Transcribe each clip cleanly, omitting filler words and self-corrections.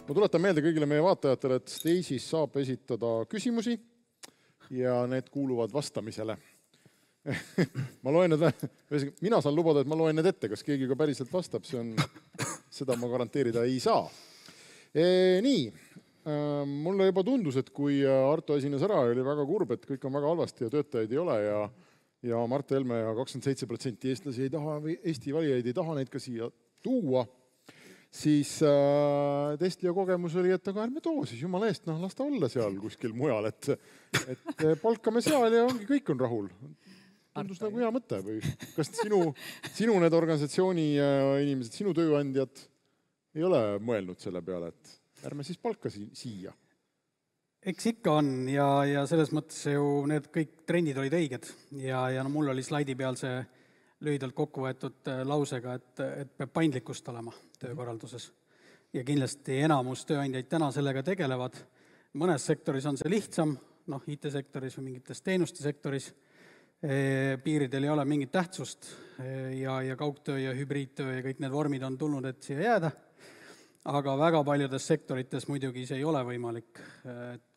Ma tuletan meelde kõigile meie vaatajatele, et Stace'is saab esitada küsimusi ja need kuuluvad vastamisele. Ma loen need, mina saan lubada, et ma loen need ette, kas keegi ka päriselt vastab, seda ma garanteerida ei saa. Nii, mulle juba tundus, et kui Arto esines ära, oli väga kurb, et kõik on väga halvasti ja töötajaid ei ole ja Mart Helme ja 27% eestlasi ei taha, või Eesti valijaid ei taha neid ka siia tuua, siis Testlio kogemus oli, et aga ärme too siis jumala eest, las ta olla seal kuskil mujal, et palkame seal ja ongi, kõik on rahul. Tundus nagu hea mõte või kas sinu need organisatsiooni inimesed, sinu tööandjad ei ole mõelnud selle peale, et ärme siis palka siia? Eks ikka on ja selles mõttes ju need kõik trendid olid õiged ja mul oli slaidi peal see lühidalt kokku võetud lausega, et peab paindlikkust olema töökorralduses. Ja kindlasti enamus tööandjaid täna sellega tegelevad. Mõnes sektoris on see lihtsam, IT-sektoris või mingites teenuste sektoris. Piiridel ei ole mingit tähtsust ja kaugtöö ja hübriidtöö ja kõik need vormid on tulnud, et siia jääda. Aga väga paljudes sektorites muidugi see ei ole võimalik,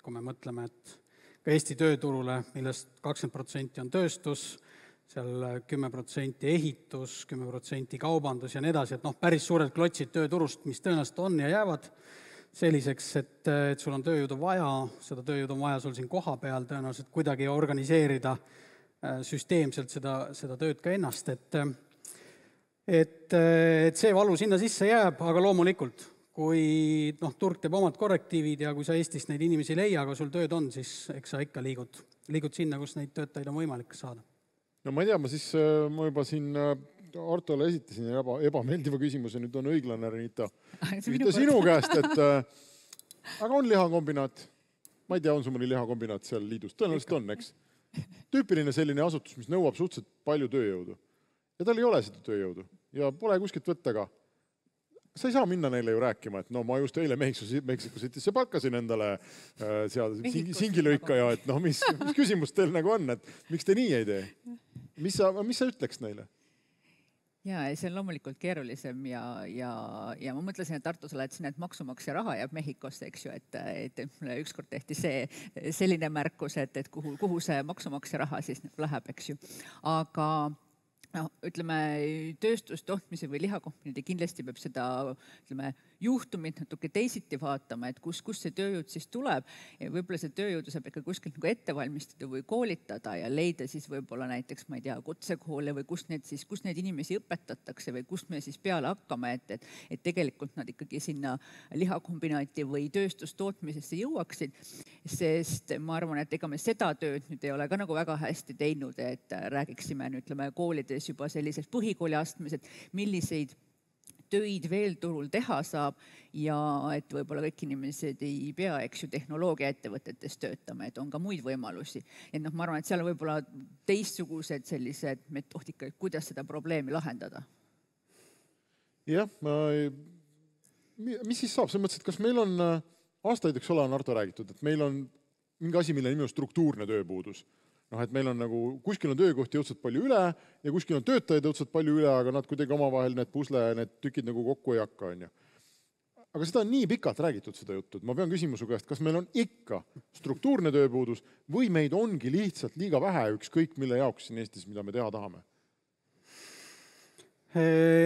kui me mõtleme, et ka Eesti tööturule, millest 20% on tööstus, seal 10% ehitus, 10% kaubandus ja nii edasi, et päris suured klotsid tööturust, mis tõenäoliselt on ja jäävad selliseks, et sul on tööjõudu vaja, seda tööjõudu on vaja sul siin koha peal tõenäoliselt kuidagi organiseerida süsteemselt seda tööd ka ennast, et see valu sinna sisse jääb, aga loomulikult, kui turg teeb omad korrektiivid ja kui sa Eestist neid inimesi ei leia, aga sul tööd on, siis eks sa ikka liigud sinna, kus neid töötajaid on võimalik saada. No ma ei tea, ma juba siin Artole esitasin ebameeldiva küsimuse, nüüd on õiglane, Renita. Sinu käest, et aga on lihakombinaat? Ma ei tea, on sul mõni lihakombinaat seal liidus? Tõenäoliselt on, eks? Tüüpiline selline asutus, mis nõuab suhteliselt palju tööjõudu. Ja tal ei ole seda tööjõudu. Ja pole kuskilt võtta ka. Sa ei saa minna neile ju rääkima, et ma just eile Mexico Citysse palkasin endale singilõikaja, et mis küsimus teil nagu on, et miks te nii ei tee? Mis sa ütleks neile? Jaa, see on loomulikult keerulisem ja ma mõtlesin, et Arto, sa oled siin, et maksumaksja raha jääb Mehhikosse, eks ju, et mulle ükskord tehti selline märkus, et kuhu see maksumaksja raha siis läheb, eks ju. Aga ütleme, tööstustohtmise või lihakompaniide kindlasti peab seda juhtumit natuke teisiti vaatama, et kus see tööjõud siis tuleb ja võib-olla see tööjõudu saab ikka kuskilt ette valmistada või koolitada ja leida siis võib-olla näiteks, ma ei tea, kutsekoole või kus need inimesi õpetatakse või kust me siis peale hakkame, et tegelikult nad ikkagi sinna lihakombinaati või tööstustootmisesse jõuaksid, sest ma arvan, et ega me seda tööd nüüd ei ole ka nagu väga hästi teinud, et räägiksime koolides juba sellises põhikooliastmes, et milliseid töid veel turul teha saab ja et võib-olla kõik inimesed ei pea, eks ju, tehnoloogiaettevõtetes töötama, et on ka muid võimalusi. Et ma arvan, et seal on võib-olla teistsugused sellised metoodikad, kuidas seda probleemi lahendada. Jah, mis siis saab? Selles mõttes, et kas meil on aastaid, eks ole, on Arto räägitud, et meil on mingi asi, mille nimi on struktuurne tööpuudus. Et meil on nagu, kuskil on töökohti õudselt palju üle ja kuskil on töötajaid õudselt palju üle, aga nad kuidagi omavahel need pusle, need tükid nagu kokku ei hakka. Aga seda on nii pikalt räägitud seda juttu, et ma pean küsimusu käest, kas meil on ikka struktuurne tööpuudus või meid ongi lihtsalt liiga vähe ükskõik mille jaoks siin Eestis, mida me teha tahame?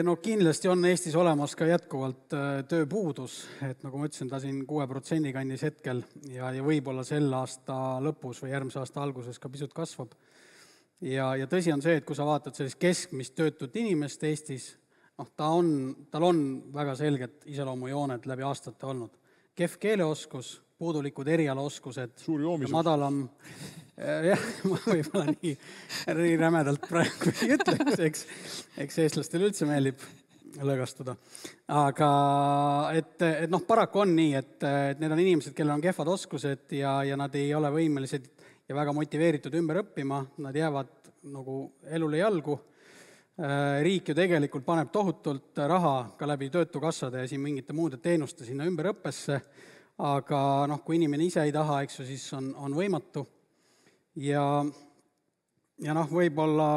No kindlasti on Eestis olemas ka jätkuvalt tööpuudus, et nagu ma ütlesin, ta siin 6% kandis hetkel ja võib-olla sel aasta lõpus või järgmise aasta alguses ka pisut kasvab. Ja tõsi on see, et kui sa vaatad sellist keskmist töötut inimest Eestis, tal on väga selged iseloomujooned läbi aastate olnud. Kehv keeleoskus, puudulikud erialaoskused, madalam, jah, ma võib-olla nii rämedalt praegu ei ütleks, eks eestlastel üldse meeldib lõgastuda. Aga et paraku on nii, et need on inimesed, kellel on kehvad oskused ja nad ei ole võimelised ja väga motiveeritud ümber õppima, nad jäävad nagu elule jalgu. Riik ju tegelikult paneb tohutult raha ka läbi töötukassade ja siin mingite muude teenuste sinna ümberõppesse, aga kui inimene ise ei taha, eks ju, siis on võimatu. Ja võib-olla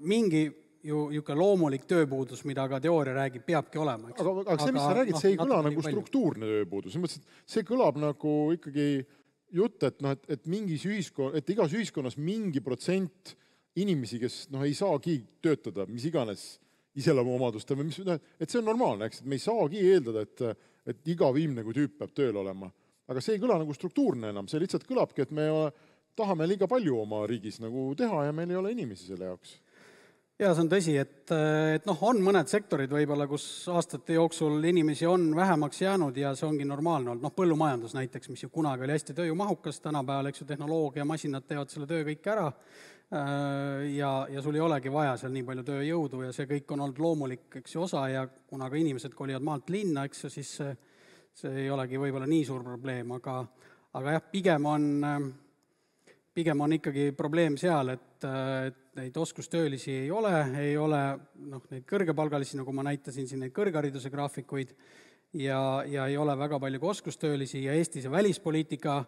mingi ju loomulik tööpuudus, mida ka teooria räägib, peabki olema. Eks? Aga see, mis sa räägid, see ei kõla nagu struktuurne tööpuudus. See kõlab nagu ikkagi jutt, et mingis et igas ühiskonnas mingi protsent inimesi, kes ei saagi töötada, mis iganes iseloomuomaduste või et see on normaalne, eks, et me ei saagi eeldada, et iga viimne kui tüüp peab tööl olema. Aga see ei kõla nagu struktuurne enam, see lihtsalt kõlabki, et me tahame liiga palju oma riigis nagu teha ja meil ei ole inimesi selle jaoks. Ja see on tõsi, et on mõned sektorid võib-olla, kus aastate jooksul inimesi on vähemaks jäänud ja see ongi normaalne olnud. Põllumajandus näiteks, mis ju kunagi oli hästi tööjumahukas, tänapäeval, eks ju, tehnoloogia, masinad teevad selle töö kõik ära ja sul ei olegi vaja seal nii palju tööjõudu ja see kõik on olnud loomulik, eks ju, osa ja kuna ka inimesed kolivad maalt linna, eks ju, siis see ei olegi võib-olla nii suur probleem, aga jah, pigem on ikkagi probleem seal, et neid oskustöölisi ei ole neid kõrgepalgalisi, nagu ma näitasin siin neid kõrghariduse graafikuid ja ei ole väga palju ka oskustöölisi ja Eestis ja välispoliitika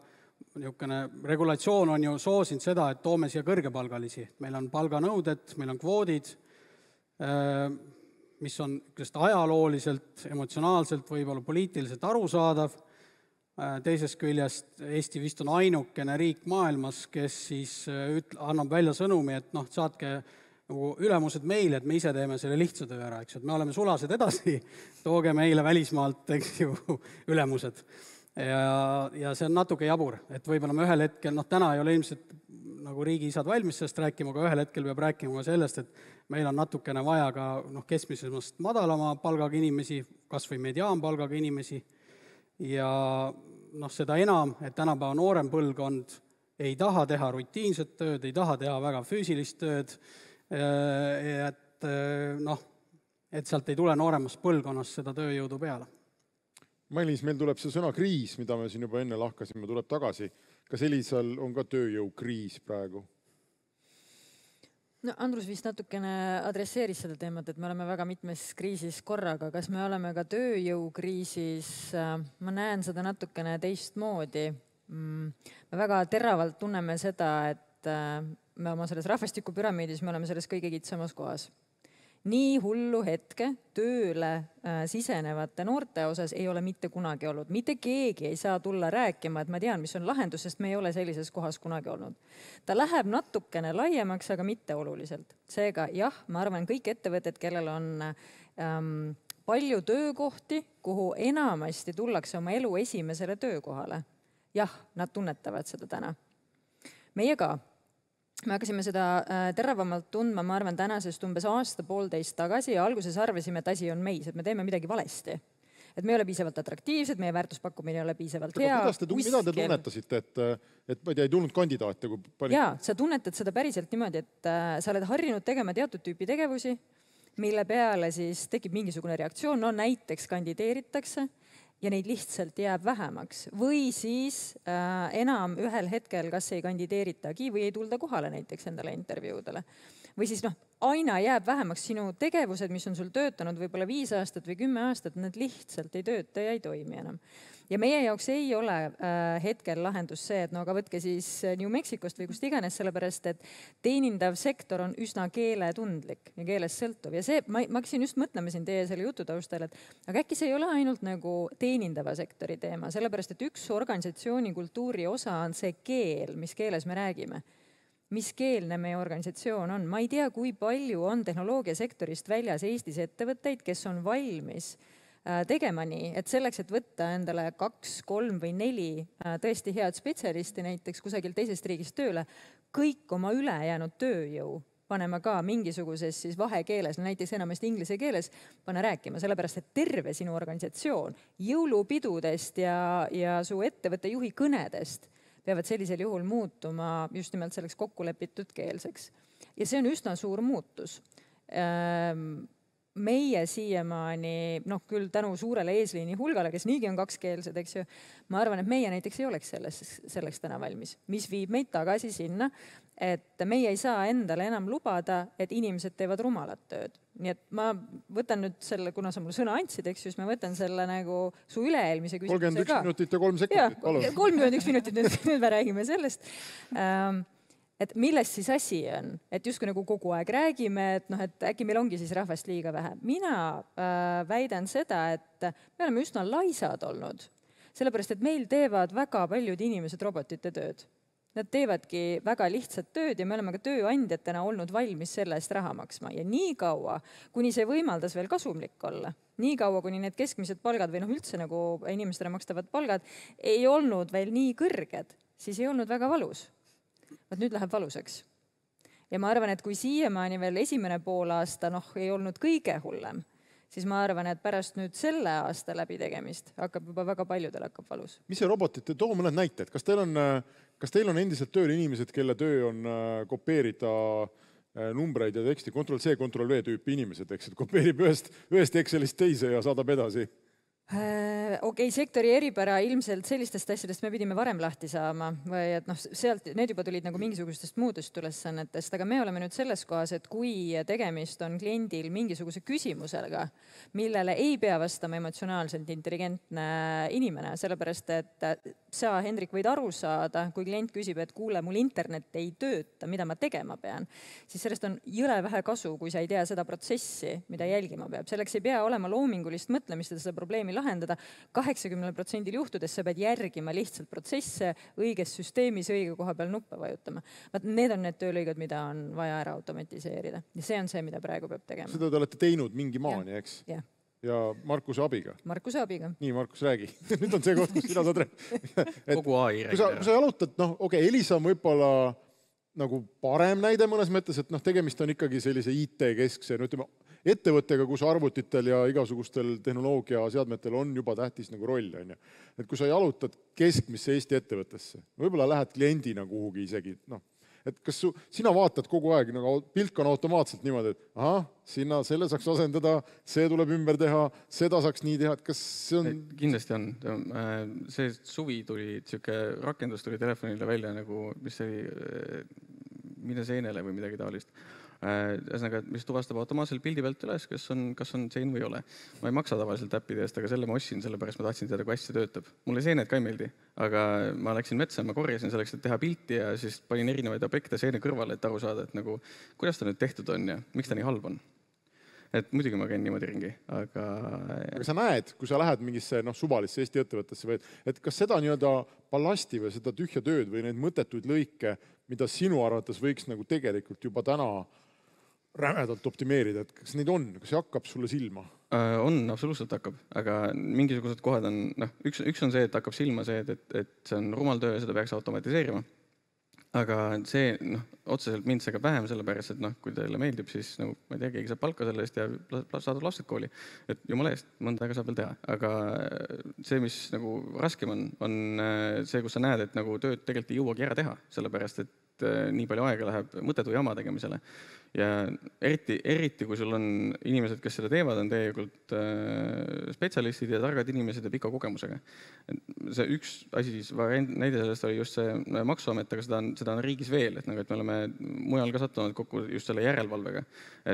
niisugune regulatsioon on ju soosinud seda, et toome siia kõrgepalgalisi. Meil on palganõuded, meil on kvoodid, mis on ajalooliselt, emotsionaalselt, võib-olla poliitiliselt arusaadav. Teisest küljest Eesti vist on ainukene riik maailmas, kes siis annab välja sõnumi, et saatke ülemused meile, et me ise teeme selle lihtsa töö ära, eks, et me oleme sulased edasi, tooge meile välismaalt, eks ju, ülemused. Ja see on natuke jabur, et võib-olla me ühel hetkel, täna ei ole ilmselt nagu riigiisad valmis sellest rääkima, aga ühel hetkel peab rääkima sellest, et meil on natukene vaja ka keskmisest madalama palgaga inimesi, kas või mediaanpalgaga inimesi ja seda enam, et tänapäeva noorem põlvkond ei taha teha rutiinset tööd, ei taha teha väga füüsilist tööd, et sealt ei tule nooremast põlvkonnast seda tööjõudu peale. Mailis, meil tuleb see sõna kriis, mida me siin juba enne lahkasime, tuleb tagasi. Kas Elisal on ka tööjõukriis praegu? Andrus vist natukene adresseeris seda teemat, et me oleme väga mitmes kriisis korraga. Kas me oleme ka tööjõukriisis? Ma näen seda natukene teistmoodi. Me väga teravalt tunneme seda, et me oma selles rahvastikupüramiidis me oleme selles kõige kitsamas kohas. Nii hullu hetke tööle sisenevate noorte osas ei ole mitte kunagi olnud. Mitte keegi ei saa tulla rääkima, et ma tean, mis on lahendus, sest me ei ole sellises kohas kunagi olnud. Ta läheb natukene laiemaks, aga mitte oluliselt. Seega jah, ma arvan, kõik ettevõtted, kellel on palju töökohti, kuhu enamasti tullakse oma elu esimesele töökohale. Jah, nad tunnetavad seda täna. Meie ka. Me hakkasime seda teravamalt tundma, ma arvan, tänasest umbes aasta-poolteist tagasi ja alguses arvasime, et asi on meis, et me teeme midagi valesti. Et me ei ole piisavalt atraktiivsed, meie väärtuspakkumine ei ole piisavalt hea. Mida te tunnetasite, et ei tulnud kandidaate? Jaa, sa tunnetad seda päriselt niimoodi, et sa oled harjunud tegema teatud tüüpi tegevusi, mille peale siis tekib mingisugune reaktsioon, näiteks kandideeritakse ja neid lihtsalt jääb vähemaks. Või siis enam ühel hetkel kas ei kandideeritagi või ei tulda kohale näiteks endale intervjuudele. Või siis aina jääb vähemaks sinu tegevused, mis on sul töötanud võib-olla 5 aastat või 10 aastat, need lihtsalt ei tööta ja ei toimi enam. Ja meie jaoks ei ole hetkel lahendus see, et aga võtke siis New Mexicost või kust iganes, sellepärast, et teenindav sektor on üsna keeletundlik ja keelest sõltuv. Ja see, ma hakkasin just mõtlema siin teie selle jutu taustal, et aga äkki see ei ole ainult nagu teenindava sektori teema, sellepärast, et üks organisatsiooni kultuuri osa on see keel, mis keeles me räägime. Mis keelne meie organisatsioon on. Ma ei tea, kui palju on tehnoloogiasektorist väljas Eestis ettevõtteid, kes on valmis tegema nii, et selleks, et võtta endale 2, 3 või 4 tõesti head spetsialisti näiteks kusagil teisest riigist tööle, kõik oma ülejäänud tööjõu panema ka mingisuguses siis vahekeeles, näiteks enamasti inglise keeles, panna rääkima, sellepärast, et terve sinu organisatsioon jõulupidudest ja su ettevõtte juhi kõnedest peavad sellisel juhul muutuma just nimelt selleks kokkulepitud keelseks. Ja see on üsna suur muutus. Meie siiamaani, küll tänu suurele eesliini hulgale, kes niigi on 2-keelsed, eks ju, ma arvan, et meie näiteks ei oleks selleks täna valmis, mis viib meid tagasi sinna, et meie ei saa endale enam lubada, et inimesed teevad rumalat tööd. Nii et ma võtan nüüd selle, kuna sa mulle sõna andsid, eks ju, siis ma võtan selle nagu su üle-eelmise küsimuse 31 minutit ja 3 sekundit, palun. 31 minutit, nüüd me räägime sellest. et milles siis asi on, et justkui nagu kogu aeg räägime, et noh, et äkki meil ongi siis rahvast liiga vähe. Mina väidan seda, et me oleme üsna laisad olnud, sellepärast et meil teevad väga paljud inimesed robotite tööd. Nad teevadki väga lihtsat tööd ja me oleme ka tööandjatena olnud valmis selle eest raha maksma. Ja nii kaua, kuni see võimaldas veel kasumlik olla, nii kaua, kuni need keskmised palgad või noh üldse nagu inimestele makstavad palgad ei olnud veel nii kõrged, siis ei olnud väga valus. Vaat nüüd läheb valuseks. Ja ma arvan, et kui siiamaani veel esimene poolaasta ei olnud kõige hullem, siis ma arvan, et pärast nüüd selle aasta läbitegemist hakkab juba väga paljudel hakkab valus. Mis see robotite, too mõned näited. Kas teil on endiselt tööl inimesed, kelle töö on kopeerida numbreid ja teksti, Ctrl-C, Ctrl-V tüüpi inimesed, eks, et kopeerib ühest Excelist teise ja saadab edasi? Okei, sektori eripära ilmselt sellistest asjadest me pidime varem lahti saama või et sealt need juba tulid nagu mingisugustest muudest ülesannetest, aga me oleme nüüd selles kohas, et kui tegemist on kliendil mingisuguse küsimusega, millele ei pea vastama emotsionaalselt intelligentne inimene, sellepärast et sa, Hendrik, võid aru saada, kui klient küsib, et kuule, mul internet ei tööta, mida ma tegema pean, siis sellest on jõle vähe kasu, kui sa ei tea seda protsessi, mida jälgima peab. Selleks ei pea olema loomingulist mõtlemist, et seda probleemi lahendada. 80% juhtudes sa pead järgima lihtsalt protsesse, õiges süsteemis, õige koha peal nuppe vajutama. Need on need töölõigad, mida on vaja ära automatiseerida. Ja see on see, mida praegu peab tegema. Seda te olete teinud mingi maani, eks? Ja Markuse abiga? Markuse abiga. Nii, Markus, räägi. Nüüd on see koht, kus sina saad räägi. Kogu AI räägi. Kui sa jalutad, Elisa on võib-olla nagu parem näide mõnes mõttes, et tegemist on ikkagi sellise IT-keskse, ettevõttega, kus arvutitel ja igasugustel tehnoloogiaseadmetel on juba tähtis nagu roll. Et kui sa jalutad keskmisse Eesti ettevõttesse, võib-olla lähed kliendina kuhugi isegi, et kas sina vaatad kogu aeg, pilk on automaatselt niimoodi, et sinna selle saaks asendada, see tuleb ümber teha, seda saaks nii teha, et kas see on... Kindlasti on. See suvi tuli, rakendus tuli telefonile välja nagu, mis see mine seenele või midagi taolist. Ühesõnaga, mis tuvastab automaatselt pildi pealt üles, kas on sein või ei ole. Ma ei maksa tavaliselt äppide eest, aga selle ma ostsin, sellepärast ma tahtsin teada, kui hästi töötab. Mulle seened ka ei meeldi, aga ma läksin metsa, ma korjasin selleks, et teha pilti ja siis panin erinevaid objekte seene kõrvale, et aru saada, et nagu, kuidas ta nüüd tehtud on ja miks ta nii halb on. Et muidugi ma käin niimoodi ringi, aga sa näed, kui sa lähed mingisse suvalisse Eesti ettevõttesse või et kas seda ballasti või seda tühja tööd või neid mõttetuid lõike, mida sinu arvates võiks nagu tegelikult juba täna rämedalt optimeerida, et kas neid on, kas see hakkab sulle silma? On, absoluutselt hakkab, aga mingisugused kohad on, üks on see, et hakkab silma see, et see on rumal töö ja seda peaks automatiseerima. Aga see, otseselt mind segab vähem sellepärast, et kui teile meeldib, siis ma ei tea, keegi saab palka selle eest ja saadab lapsed kooli. Et jumala eest, mõnda aega saab veel teha. Aga see, mis raskem on see, kus sa näed, et tööd tegelikult ei jõuagi ära teha, sellepärast, et nii palju aega läheb mõttetu jama tegemisele. Ja eriti, kui sul on inimesed, kes seda teevad, on tegelikult spetsialistid ja targad inimesed ja pika kogemusega. See üks asi, näide sellest oli just see Maksuamet, aga seda on riigis veel, et me oleme mujal ka sattunud kokku just selle järelevalvega.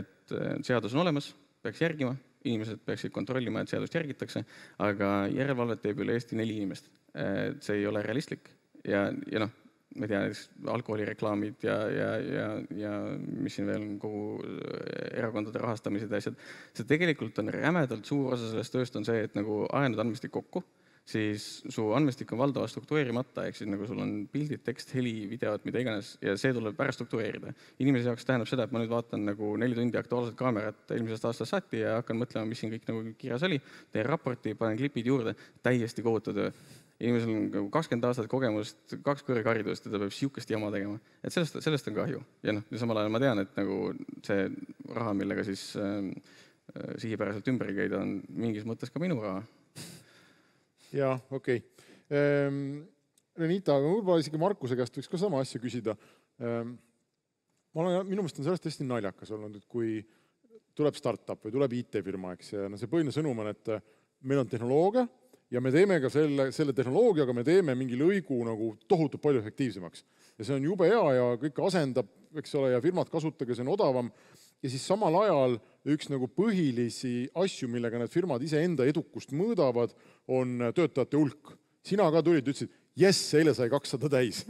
Et seadus on olemas, peaks järgima, inimesed peaksid kontrollima, et seadust järgitakse, aga järelevalvet teeb üle Eesti 4 inimest. See ei ole realistlik ja ma ei tea, alkoholireklaamid ja mis siin veel on kogu erakondade rahastamised ja asjad. See tegelikult on rämedalt suur osa sellest tööst on see, et ajanud andmestik kokku, siis su andmestik on valdava struktureerimata, ehk siis sul on pildid, tekst, heli, videod, mida iganes ja see tuleb ära struktureerida. Inimese jaoks tähendab seda, et ma nüüd vaatan 4 tundi aktuaalset kaamerat eelmisest aastast saati ja hakkan mõtlema, mis siin kõik kirjas oli, teen raporti, panen klipid juurde, täiesti kohutav töö. Inimesel on 20 aastat kogemust, 2 kõrgharidust ja ta peab siukest jama tegema. Et sellest on kahju. Ja samal ajal ma tean, et see raha, millega siis sihipäraselt ümber käida, on mingis mõttes ka minu raha. Jaa, okei. Renita, aga võib-olla isegi Markuse käest võiks ka sama asja küsida. Minu meelest on sellest hästi naljakas olnud, et kui tuleb startup või tuleb IT-firma, eks, ja see põhiline sõnum on, et meil on tehnoloogia, ja me teeme ka selle tehnoloogiaga, me teeme mingi lõigu tohutult palju efektiivsemaks. Ja see on jube hea ja kõik asendab, eks ole, ja firmad kasutage, see on odavam. Ja siis samal ajal üks põhilisi asju, millega need firmad ise enda edukust mõõdavad, on töötajate hulk. Sina ka tulid, ütlesid, eile sai 200 täis.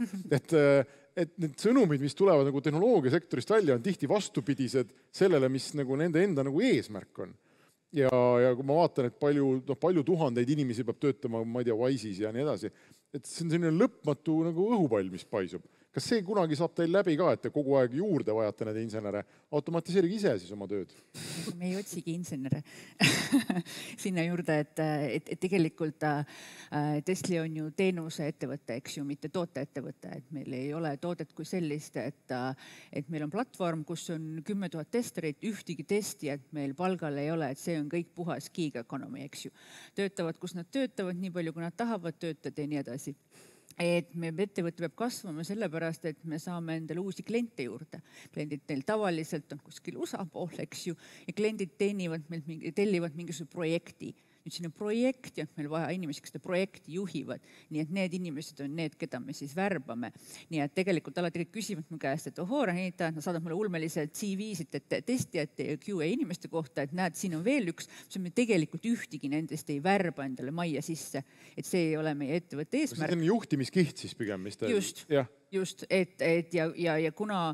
et need sõnumid, mis tulevad nagu tehnoloogiasektorist välja, on tihti vastupidised sellele, mis nagu nende enda nagu eesmärk on. Ja kui ma vaatan, et palju tuhandeid inimesi peab töötama, ma ei tea, Wise'is ja nii edasi, et see on selline lõpmatu nagu õhupall, mis paisub. Kas see kunagi saab teil läbi ka, et te kogu aeg juurde vajate need insenere? Automatiseerige ise siis oma tööd. Me ei otsigi insenere sinna juurde, et tegelikult Tesla on ju teenuse ettevõte, eks ju, mitte tooteettevõte, et meil ei ole toodet kui sellist, et meil on platvorm, kus on 10 000 testerit, ühtegi testijat meil palgal ei ole, et see on kõik puhas gig economy, eks ju. Töötavad, kus nad töötavad, nii palju, kui nad tahavad töötada ja nii edasi. Et me ettevõte peab kasvama sellepärast, et me saame endale uusi kliente juurde. Kliendid neil tavaliselt on kuskil USA pool, eks ju, ja kliendid tellivad mingisuguse projekti. Nüüd siin on projekt ja meil vaja inimesi, kes seda projekti juhivad. Nii et need inimesed on need, keda me siis värbame. Nii et tegelikult alati küsivad mu käest, et Renita, nad saadavad mulle ulmelised CV-sid, et testijate ja QA inimeste kohta, et näed, siin on veel üks, mis me tegelikult ühtigi nendest ei värba endale majja sisse. Et see ei ole meie ettevõtte eesmärk. See on juhtimiskiht siis pigem, mis te... Just, ja kuna...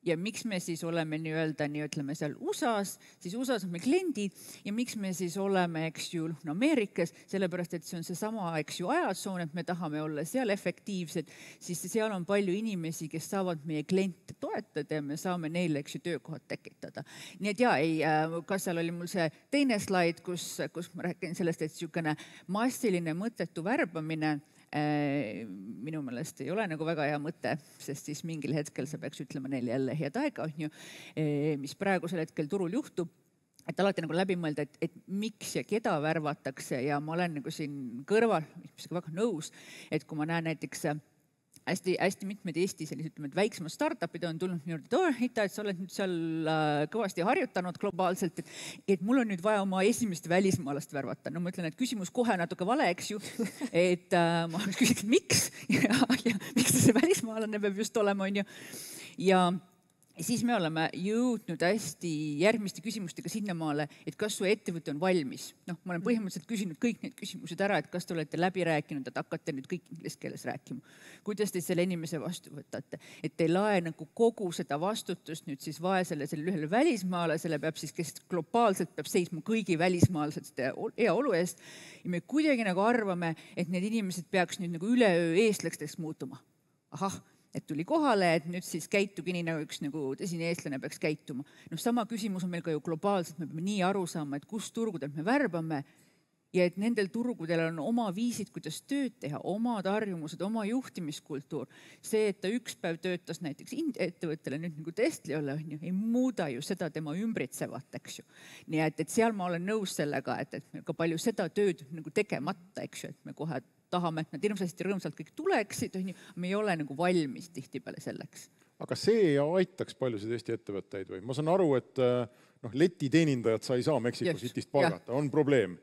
Ja miks me siis oleme ütleme seal USA-s, siis USA-s on meil kliendid ja miks me siis oleme, eks ju, Ameerikas, sellepärast, et see on see sama, eks ju, ajatsoon, et me tahame olla seal efektiivsed, siis seal on palju inimesi, kes saavad meie kliente toetada ja me saame neile, eks ju, töökohad tekitada. Nii et kas seal oli mul see teine slaid, kus ma räägin sellest, et niisugune massiline mõttetu värbamine minu meelest ei ole nagu väga hea mõte, sest siis mingil hetkel sa peaks ütlema neile jälle head aega, on ju, mis praegusel hetkel turul juhtub, et alati nagu läbi mõelda, et miks ja keda värvatakse ja ma olen nagu siin kõrval, mis väga nõus, et kui ma näen näiteks hästi mitmed Eesti sellised väiksemad startupid on tulnud minu juurde, et sa oled nüüd seal kõvasti harjutanud globaalselt, et mul on nüüd vaja oma esimest välismaalast värvata. No ma ütlen, et küsimus kohe natuke vale, eks ju, et ma küsiks, miks ja miks see välismaalane peab just olema, on ju. Ja siis me oleme jõudnud hästi järgmiste küsimustega sinnamaale, et kas su ettevõte on valmis. Ma olen põhimõtteliselt küsinud kõik need küsimused ära, et kas te olete läbi rääkinud, et hakkate nüüd kõik inglise keeles rääkima. Kuidas te selle inimese vastu võtate? Et te ei lae nagu kogu seda vastutust nüüd siis vaesele selle ühele välismaalasele peab siis, kes globaalselt peab seisma kõigi välismaalased hea olu eest. Ja me kuidagi nagu arvame, et need inimesed peaks nüüd nagu üleöö eestlasteks muutuma. Ahah, et tuli kohale, et nüüd siis käitugi nii nagu üks nagu tõsine eestlane peaks käituma. Sama küsimus on meil ka ju globaalselt, me peame nii aru saama, et kus turgudel me värbame ja et nendel turgudel on oma viisid, kuidas tööd teha, omad harjumused, oma juhtimiskultuur. See, et ta üks päev töötas näiteks ettevõttele nüüd nagu Tesla ole, ei muuda ju seda tema ümbritsevat, eks ju. Nii et seal ma olen nõus sellega, et meil ka palju seda tööd nagu tegemata, eks ju, et me kohe tahame, et nad hirmsasti rõõmsalt kõik tuleksid, me ei ole nagu valmis tihtipeale selleks. Aga see aitaks paljusid Eesti ettevõtteid või? Ma saan aru, et leti teenindajad sa ei saa Meksiko Cityst palgata, on probleem.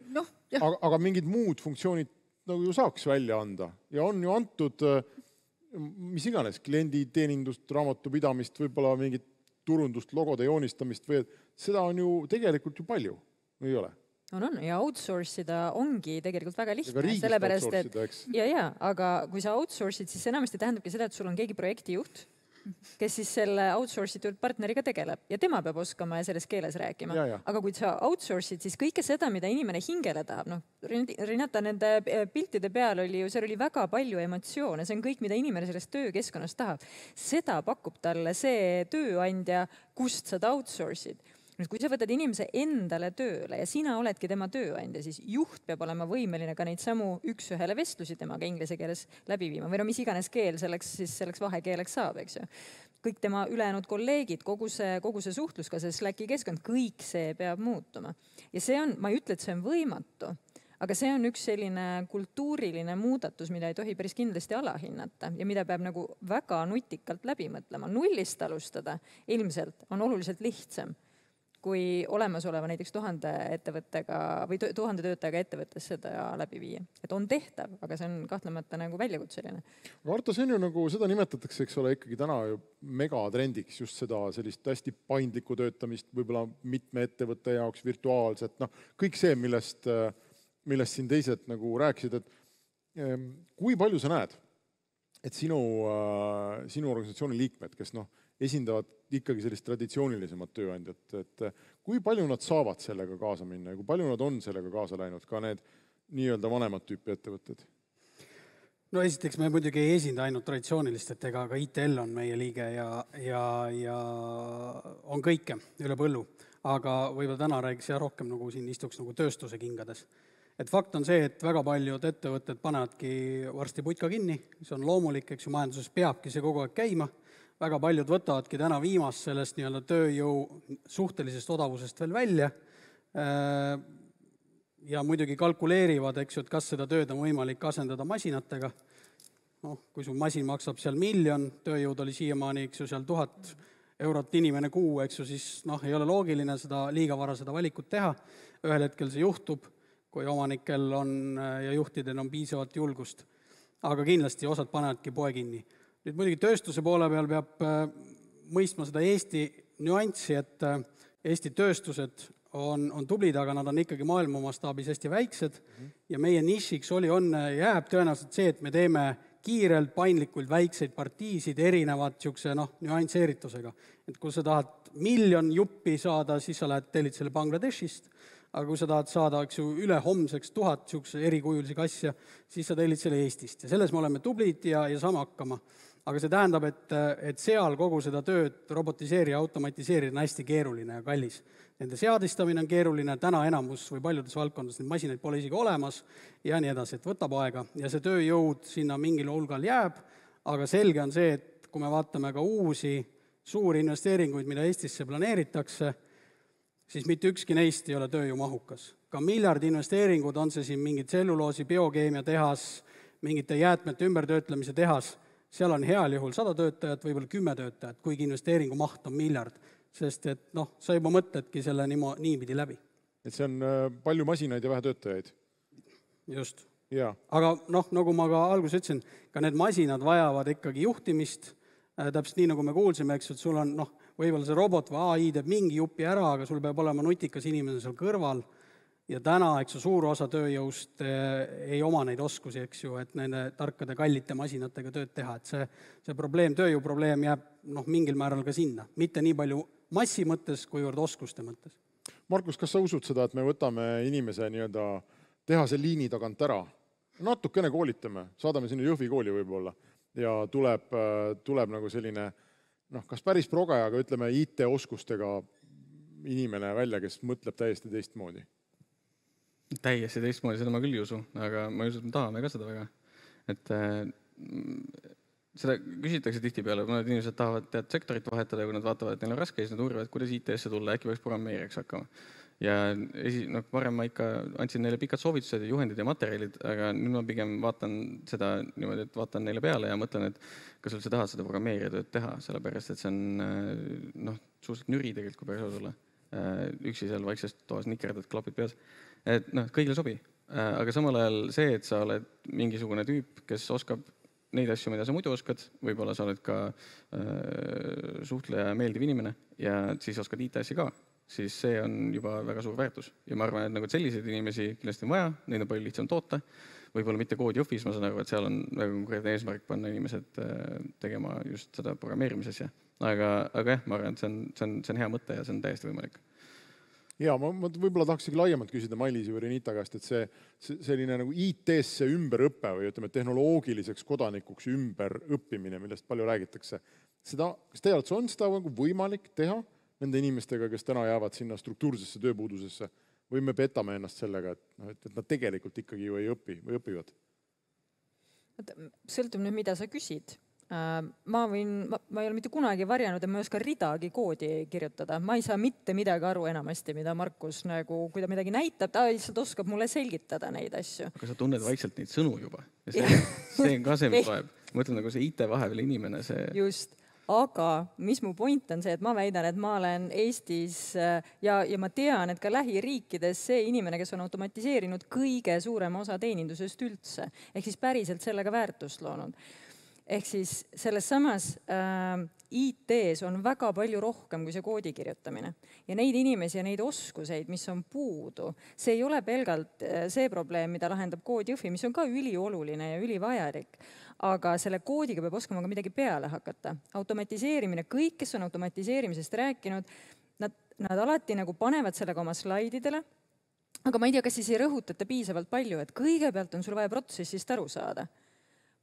Aga mingid muud funktsioonid nagu ju saaks välja anda ja on ju antud mis iganes, klienditeenindust, raamatupidamist, võib-olla mingit turundust, logode joonistamist või seda on ju tegelikult ju palju, ei ole? On, ja outsource'ida ongi tegelikult väga lihtne, sellepärast, et aga kui sa outsource'id, siis enamasti tähendabki seda, et sul on keegi projektijuht, kes siis selle outsource'itud partneriga tegeleb ja tema peab oskama ja selles keeles rääkima. Aga kui sa outsource'id, siis kõike seda, mida inimene hingele tahab, Renata nende piltide peal oli ju, seal oli väga palju emotsioone, see on kõik, mida inimene sellest töökeskkonnast tahab. Seda pakub talle see tööandja, kust sa outsource'id. Nüüd, kui sa võtad inimese endale tööle ja sina oledki tema tööandja, siis juht peab olema võimeline ka neid samu üks-ühele vestlusi temaga inglise keeles läbi viima või mis iganes keel selleks vahekeeleks saab, eks ju. Kõik tema ülejäänud kolleegid, kogu see suhtlus, ka see Slacki keskkond, kõik see peab muutuma. Ja see on, ma ei ütle, et see on võimatu, aga see on üks selline kultuuriline muudatus, mida ei tohi päris kindlasti alahinnata ja mida peab nagu väga nutikalt läbi mõtlema. Nullist alustada ilmselt on oluliselt lihtsam kui olemasoleva näiteks 1000 ettevõttega või 1000 töötajaga ettevõttes seda läbi viia. Et on tehtav, aga see on kahtlemata nagu väljakutseline. Arto, see on ju nagu, seda nimetatakse, eks ole, ikkagi täna ju megatrendiks just seda sellist hästi paindlikku töötamist, võib-olla mitme ettevõtte jaoks virtuaalset, kõik see, millest siin teised nagu rääkisid, et kui palju sa näed, et sinu organisatsiooni liikmed, kes esindavad ikkagi sellist traditsioonilisemat tööandjat, et kui palju nad saavad sellega kaasa minna ja kui palju nad on sellega kaasa läinud, ka need nii-öelda vanemat tüüpi ettevõtted? No esiteks me muidugi ei esinda ainult traditsioonilist, et ega ka ITL on meie liige ja on kõike üle põllu. Aga võib-olla täna räägiks rohkem nagu siin istuks nagu tööstuse kingades. Et fakt on see, et väga paljud ettevõtted panevadki varsti putka kinni, see on loomulik, eks ju, majanduses peabki see kogu aeg käima. Väga paljud võtavadki täna viimast sellest nii-öelda tööjõu suhtelisest odavusest veel välja ja muidugi kalkuleerivad, eks ju, et kas seda tööd on võimalik asendada masinatega. Kui su masin maksab seal 1 000 000, tööjõud oli siiamaani, eks ju, seal 1000 eurot inimene kuu, eks ju, siis ei ole loogiline seda liiga vara seda valikut teha. Ühel hetkel see juhtub, kui omanikel on ja juhtidel on piisavalt julgust. Aga kindlasti osad panevadki poe kinni. Nüüd muidugi tööstuse poole peal peab mõistma seda Eesti nüanssi, et Eesti tööstused on tublid, aga nad on ikkagi maailma mastaabis hästi väiksed ja meie nišiks jääb tõenäoliselt see, et me teeme kiirelt, paindlikult väikseid partiisid erinevad nüansseeritusega. Et kui sa tahad 1 000 000 juppi saada, siis sa tellid selle Bangladeshist, aga kui sa tahad saada üle homseks 1000 erikujulisega asja, siis sa tellid selle Eestist. Ja selles me oleme tublid ja saame hakkama. Aga see tähendab, et seal kogu seda tööd robotiseerida, automatiseerida on hästi keeruline ja kallis. Nende seadistamine on keeruline, täna enamus või paljudes valdkondades neid masinaid pole isegi olemas ja nii edasi, et võtab aega. Ja see tööjõud sinna mingil hulgal jääb, aga selge on see, et kui me vaatame ka uusi suuri investeeringuid, mida Eestisse planeeritakse, siis mitte ükski neist ei ole tööjõumahukas. Ka miljard investeeringud, on see siin mingid tselluloosi, biokeemia tehas, mingite jäätmete ümbertöötlemise tehas, seal on heal juhul 100 töötajat, võib-olla 10 töötajat, kuigi investeeringu maht on 1 miljard. Sest et sa juba mõtledki selle niipidi läbi. Et see on palju masinaid ja vähe töötajaid. Just. Ja. Aga nagu ma ka alguses ütlesin, ka need masinad vajavad ikkagi juhtimist, täpselt nii nagu me kuulsime, eks, et sul on võib-olla see robot või AI teeb mingi jupi ära, aga sul peab olema nutikas inimene seal kõrval ja täna, eks, suur osa tööjõust ei oma neid oskusi, eks ju, et nende tarkade kallite masinatega tööd teha, et see probleem, tööjõuprobleem jääb mingil määral ka sinna, mitte nii palju massi mõttes, kuivõrd oskuste mõttes. Markus, kas sa usud seda, et me võtame inimese nii-öelda tehase liini tagant ära, natukene koolitame, saadame sinna Jõhvi kooli võib-olla ja tuleb nagu selline, kas päris progaja, aga ütleme IT-oskustega inimene välja, kes mõtleb täiesti teistmoodi? Täiesti teistmoodi, seda ma küll ei usu, aga ma ei usu, et me tahame ka seda väga. Et seda küsitakse tihtipeale, kui need inimesed tahavad sektorit vahetada ja kui nad vaatavad, et neil on raske, siis nad uurivad, kuidas IT-sse tulla, äkki peaks programmeerijaks hakkama. Ja varem ma ikka andsin neile pikad soovitused ja juhendid ja materjalid, aga nüüd ma pigem vaatan seda niimoodi, et vaatan neile peale ja mõtlen, et kas üldse tahad seda programmeerijatööd teha, sellepärast, et see on suhteliselt nüri tegelikult, kui peaks olla. Üksi seal vaikses toas nikerdad, klapid peas. Et kõigile sobi. Aga samal ajal see, et sa oled mingisugune tüüp, kes oskab neid asju, mida sa muidu oskad, võib-olla sa oled ka suhtleja meeldiv inimene ja siis oskad IT-asja ka, siis see on juba väga suur väärtus. Ja ma arvan, et selliseid inimesi kindlasti on vaja, neid on palju lihtsam toota, võib-olla mitte koodi Office, ma saan aru, et seal on väga konkreetne eesmärk panna inimesed tegema just seda programmeerimises. Aga jah, ma arvan, et see on hea mõte ja see on täiesti võimalik. Ja, ma võib-olla tahaksigi laiemalt küsida Mailis või Renita käest, et selline nagu IT-sse ümberõppe või ütleme tehnoloogiliseks kodanikuks ümberõppimine, millest palju räägitakse. Kas teie arvates on seda võimalik teha nende inimestega, kes täna jäävad sinna struktuursesse tööpuudusesse või me petame ennast sellega, et nad tegelikult ikkagi ju ei õpi või õpivad? Sõltub nüüd, mida sa küsid. Ma ei ole mitte kunagi varjanud ja ma ei oska ridagi koodi kirjutada. Ma ei saa mitte midagi aru enamasti, mida Markus kui ta midagi näitab, ta lihtsalt oskab mulle selgitada neid asju. Aga sa tunned vaikselt neid sõnu juba. Ja see on ka see, mis loeb. Ma mõtlen see IT vahepeal inimene. Just. Aga mis mu point on see, et ma väidan, et ma olen Eestis ja ma tean, et ka lähiriikides see inimene, kes on automatiseerinud kõige suurema osa teenindusest üldse, ehk siis päriselt sellega väärtust loonud. Ehk siis selles samas IT-s on väga palju rohkem kui see koodi kirjutamine ja neid inimesi ja neid oskuseid, mis on puudu, see ei ole pelgalt see probleem, mida lahendab koodjõhvi, mis on ka ülioluline ja ülivajalik, aga selle koodiga peab oskama ka midagi peale hakata. Automatiseerimine, kõik, kes on automatiseerimisest rääkinud, nad alati nagu panevad sellega oma slaididele, aga ma ei tea, kas siis ei rõhutata piisavalt palju, et kõigepealt on sul vaja protsessist aru saada.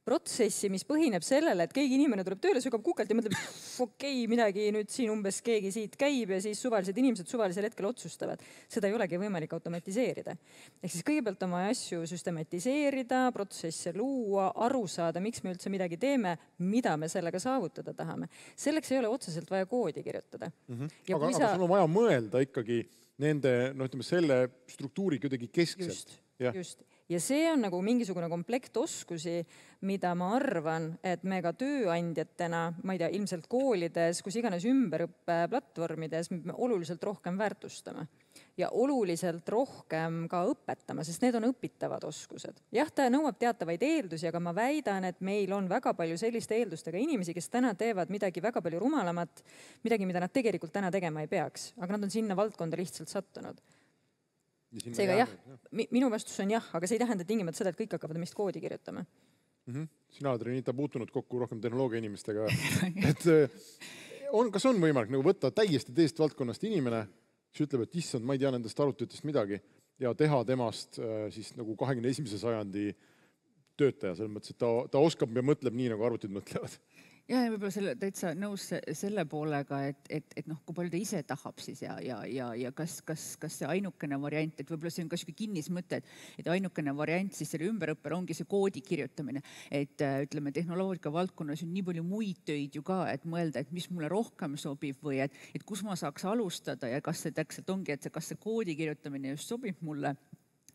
Protsessi, mis põhineb sellele, et keegi inimene tuleb tööle, sügab kukelt ja mõtleb, okei, midagi nüüd siin umbes keegi siit käib ja siis suvalised inimesed suvalisel hetkel otsustavad. Seda ei olegi võimalik automatiseerida. Ehk siis kõigepealt oma asju süstematiseerida, protsesse luua, aru saada, miks me üldse midagi teeme, mida me sellega saavutada tahame. Selleks ei ole otseselt vaja koodi kirjutada. Aga sul on vaja mõelda ikkagi nende, selle struktuuri kuidagi keskselt. Just. Ja see on nagu mingisugune komplekt oskusi, mida ma arvan, et me ka tööandjatena, ma ei tea, ilmselt koolides, kus iganes ümberõppe platvormides me oluliselt rohkem väärtustame ja oluliselt rohkem ka õpetama, sest need on õpitavad oskused. Jah, ta nõuab teatavaid eeldusi, aga ma väidan, et meil on väga palju selliste eeldustega inimesi, kes täna teevad midagi väga palju rumalamat, midagi, mida nad tegelikult täna tegema ei peaks, aga nad on sinna valdkonda lihtsalt sattunud. Seega jah, minu vastus on jah, aga see ei tähenda tingimata seda, et kõik hakkavad meist koodi kirjutama. Sina oled, Renita, puutunud kokku rohkem tehnoloogia inimestega. Kas on võimalik nagu võtta täiesti teist valdkonnast inimene, kes ütleb, et issand, ma ei tea nendest arvutitest midagi ja teha temast siis nagu 21. sajandi töötaja, selles mõttes, et ta oskab ja mõtleb nii, nagu arvutid mõtlevad. Ja võib-olla täitsa nõus selle poolega, et kui palju ta ise tahab siis ja kas see ainukene variant, et võib-olla see on ka selline kinnismõte, et ainukene variant siis selle ümberõppel ongi see koodi kirjutamine, et ütleme, tehnoloogia valdkonnas on nii palju muid töid ju ka, et mõelda, et mis mulle rohkem sobib või et kus ma saaks alustada ja kas see täpselt ongi, et kas see koodi kirjutamine just sobib mulle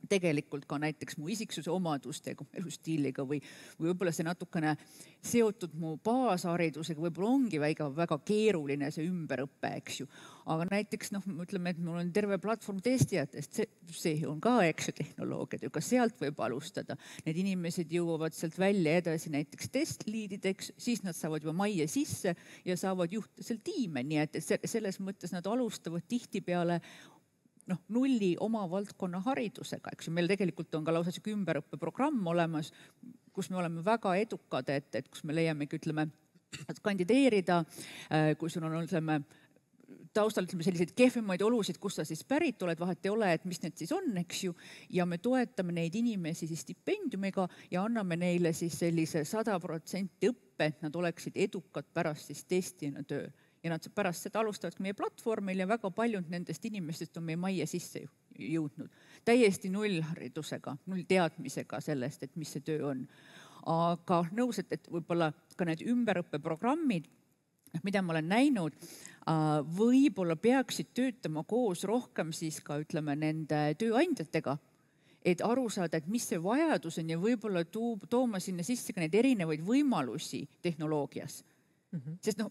tegelikult ka näiteks mu isiksuse omadustega, elustiiliga või võib-olla see natukene seotud mu baasharidusega, võib-olla ongi väga keeruline see ümberõppe, eks ju. Aga näiteks, ütleme, et mul on terve platvorm testijatest, see on ka, eks ju, tehnoloogiad, ju ka sealt võib alustada. Need inimesed jõuavad sealt välja edasi näiteks testliidideks, siis nad saavad juba majja sisse ja saavad juhta seal tiime, nii et selles mõttes nad alustavad tihtipeale nulli oma valdkonna haridusega, eks ju. Meil tegelikult on ka lausa siuke ümberõppeprogramm olemas, kus me oleme väga edukad, et kus me leiamegi, ütleme, kandideerida, kui sul on, ütleme, taustal selliseid kehvemaid olusid, kus sa siis pärit oled, vahet ei ole, et mis need siis on, eks ju, ja me toetame neid inimesi siis stipendiumiga ja anname neile siis sellise 100% õppe, et nad oleksid edukad pärast siis testina tööl. Ja nad pärast seda alustavad meie platvormil ja väga paljud nendest inimestest on meie majja sisse jõudnud. Täiesti nullharidusega, nullteadmisega sellest, et mis see töö on. Aga nõus, et võib-olla ka need ümberõppeprogrammid, mida ma olen näinud, võib-olla peaksid töötama koos rohkem siis ka, ütleme, nende tööandjatega, et aru saada, et mis see vajadus on ja võib-olla tooma sinna sisse ka neid erinevaid võimalusi tehnoloogias. Sest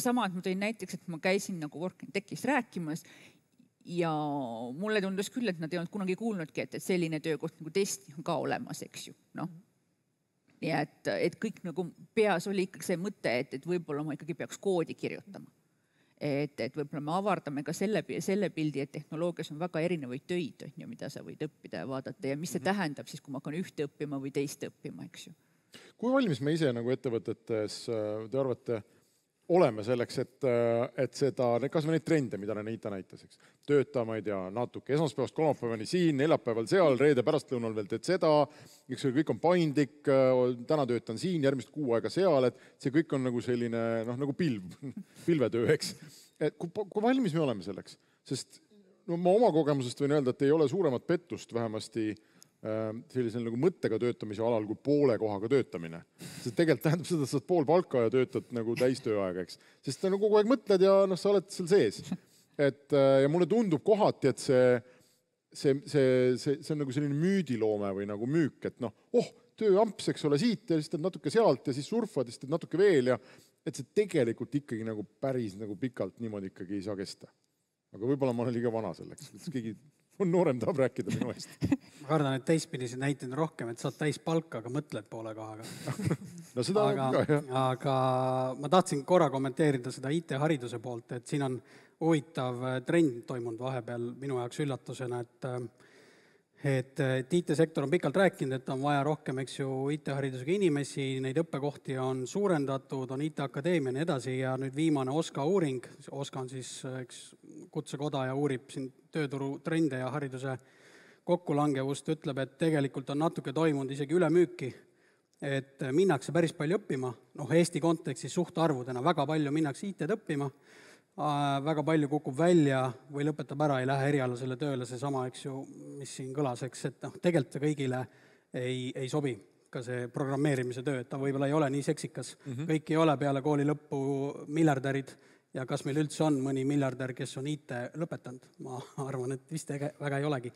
sama, et ma tõin näiteks, et ma käisin nagu Work and Techis rääkimas ja mulle tundus küll, et nad ei olnud kunagi kuulnudki, et selline töökoht nagu testi on ka olemas, eks ju. Ja et kõik nagu peas oli ikkagi see mõte, et võib-olla ma ikkagi peaks koodi kirjutama. Et võib-olla me avardame ka selle pildi, et tehnoloogias on väga erinevaid töid, mida sa võid õppida ja vaadata ja mis see tähendab siis, kui ma hakkan ühte õppima või teist õppima, eks ju. Kui valmis me ise nagu ettevõtetes, te arvate, oleme selleks, et seda, kas või neid trende, mida Renita näitas, eks, tööta, ma ei tea, natuke esmaspäevast kolmapäevani siin, neljapäeval seal, reede pärastlõunal veel teed seda, eks kõik on paindlik, täna töötan siin, järgmist kuu aega seal, et see kõik on nagu selline, nagu pilvetöö, eks. Kui valmis me oleme selleks? Sest ma oma kogemusest võin öelda, et ei ole suuremat pettust vähemasti sellisel nagu mõttega töötamise alal kui poole kohaga töötamine. See tegelikult tähendab seda, et saad pool palka ja töötad nagu täistööaega, eks. Sest nagu kogu aeg mõtled ja sa oled seal sees. Ja mulle tundub kohati, et see on nagu selline müüdiloome või nagu müük, et tööamps, eks ole, siit ja siis teed natuke sealt ja siis surfad ja siis teed natuke veel ja et see tegelikult ikkagi nagu päris nagu pikalt niimoodi ikkagi ei saa kesta. Aga võib-olla ma olen liiga vana selleks. Keegi on noorem, tahab rääkida minu eest. Ma kardan, et teistpidisid näiteid rohkem, et saad täis palka, aga mõtled poole kohaga. No seda ka, jah. Aga ma tahtsin korra kommenteerida seda IT-hariduse poolt, et siin on huvitav trend toimunud vahepeal minu jaoks üllatusena, et IT-sektor on pikalt rääkinud, et on vaja rohkem, eks ju, IT-haridusega inimesi, neid õppekohti on suurendatud, on IT-akadeemia ja nii edasi ja nüüd viimane OSKA uuring, OSKA on siis kutsekoda ja uurib siin tööturu trende ja hariduse kokkulangevust, ütleb, et tegelikult on natuke toimunud isegi ülemüüki, et minnakse päris palju õppima, Eesti kontekstis suhtarvudena väga palju minnakse IT-d õppima, väga palju kukub välja või lõpetab ära, ei lähe erialasele tööle, seesama, eks ju, mis siin kõlas, eks, et tegelikult kõigile ei sobi ka see programmeerimise töö, et ta võib-olla ei ole nii seksikas. Kõik ei ole peale kooli lõppu miljardärid ja kas meil üldse on mõni miljardär, kes on IT lõpetanud? Ma arvan, et vist väga ei olegi.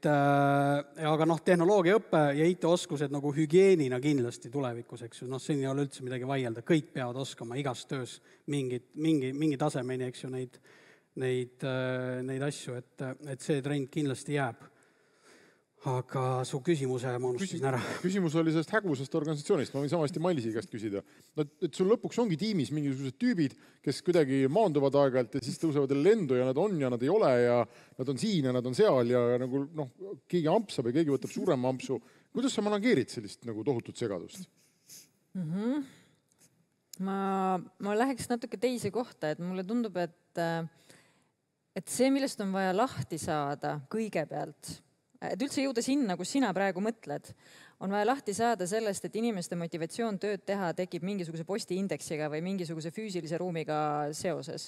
Aga tehnoloogiaõppe ja IT-oskused nagu hügieenina kindlasti tulevikus, eks ju, siin ei ole üldse midagi vaielda, kõik peavad oskama igas töös mingi tasemeni, eks ju, neid asju, et see trend kindlasti jääb. Aga su küsimuse ma unustasin ära. Küsimus oli sellest hägusest organisatsioonist, ma võin samasti Mailisi käest küsida. Et sul lõpuks ongi tiimis mingisugused tüübid, kes kuidagi maanduvad aeg-ajalt ja siis tõusevad lendu ja nad on ja nad ei ole ja nad on siin ja nad on seal ja nagu keegi ampsab ja keegi võtab suurema ampsu. Kuidas sa manageerid sellist nagu tohutut segadust? Ma läheks natuke teise kohta, et mulle tundub, et see, millest on vaja lahti saada kõigepealt, et üldse jõuda sinna, kus sina praegu mõtled, on vaja lahti saada sellest, et inimeste motivatsioon tööd teha tekib mingisuguse postiindeksiga või mingisuguse füüsilise ruumiga seoses.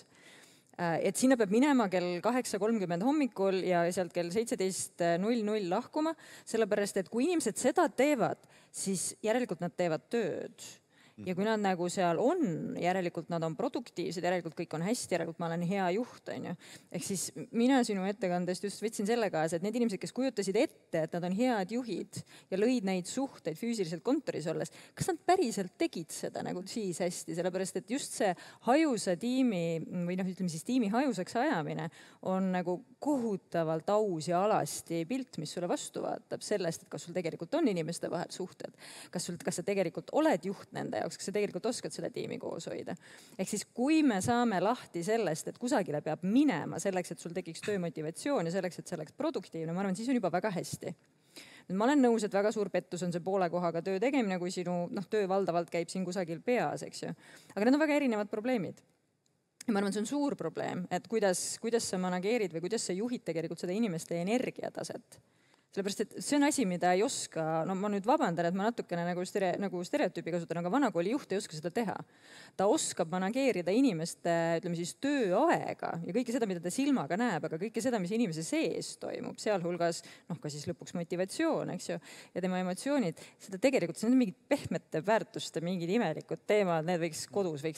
Et sinna peab minema kell 8:30 hommikul ja sealt kell 17:00 lahkuma, sellepärast, et kui inimesed seda teevad, siis järelikult nad teevad tööd. Ja kui nad nagu seal on, järelikult nad on produktiivsed, järelikult kõik on hästi, järelikult ma olen hea juht. Ehk siis mina sinu ettekandest just võtsin selle kaasa, et need inimesed, kes kujutasid ette, et nad on head juhid ja lõid neid suhteid füüsiliselt kontoris olles, kas nad päriselt tegid seda nagu siis hästi, sellepärast et just see hajusa tiimi või ütleme siis tiimi hajusaks ajamine on nagu kohutavalt aus ja alasti pilt, mis sulle vastu vaatab sellest, et kas sul tegelikult on inimeste vahel suhted, kas sa tegelikult oled juht nende jaoks, kas sa tegelikult oskad selle tiimi koos hoida. Ehk siis kui me saame lahti sellest, et kusagile peab minema selleks, et sul tekiks töömotivatsioon ja selleks, et see oleks produktiivne, ma arvan, siis on juba väga hästi. Ma olen nõus, et väga suur pettus on see poole kohaga töö tegemine, kui sinu töö valdavalt käib siin kusagil peas, eks ju. Aga need on väga erinevad probleemid. Ja ma arvan, see on suur probleem, et kuidas sa manageerid või kuidas sa juhid tegelikult seda inimeste energiataset. Sellepärast, et see on asi, mida ei oska, ma nüüd vabandan, et ma natukene nagu stereotüüpi kasutan, aga vanakooli juht ei oska seda teha. Ta oskab manageerida inimeste, ütleme siis, tööaega ja kõike seda, mida ta silmaga näeb, aga kõike seda, mis inimese sees toimub, sealhulgas ka siis lõpuks motivatsioon, eks ju, ja tema emotsioonid, seda tegelikult, see on mingid pehmete väärtuste, mingid imelikud teemad, need võiks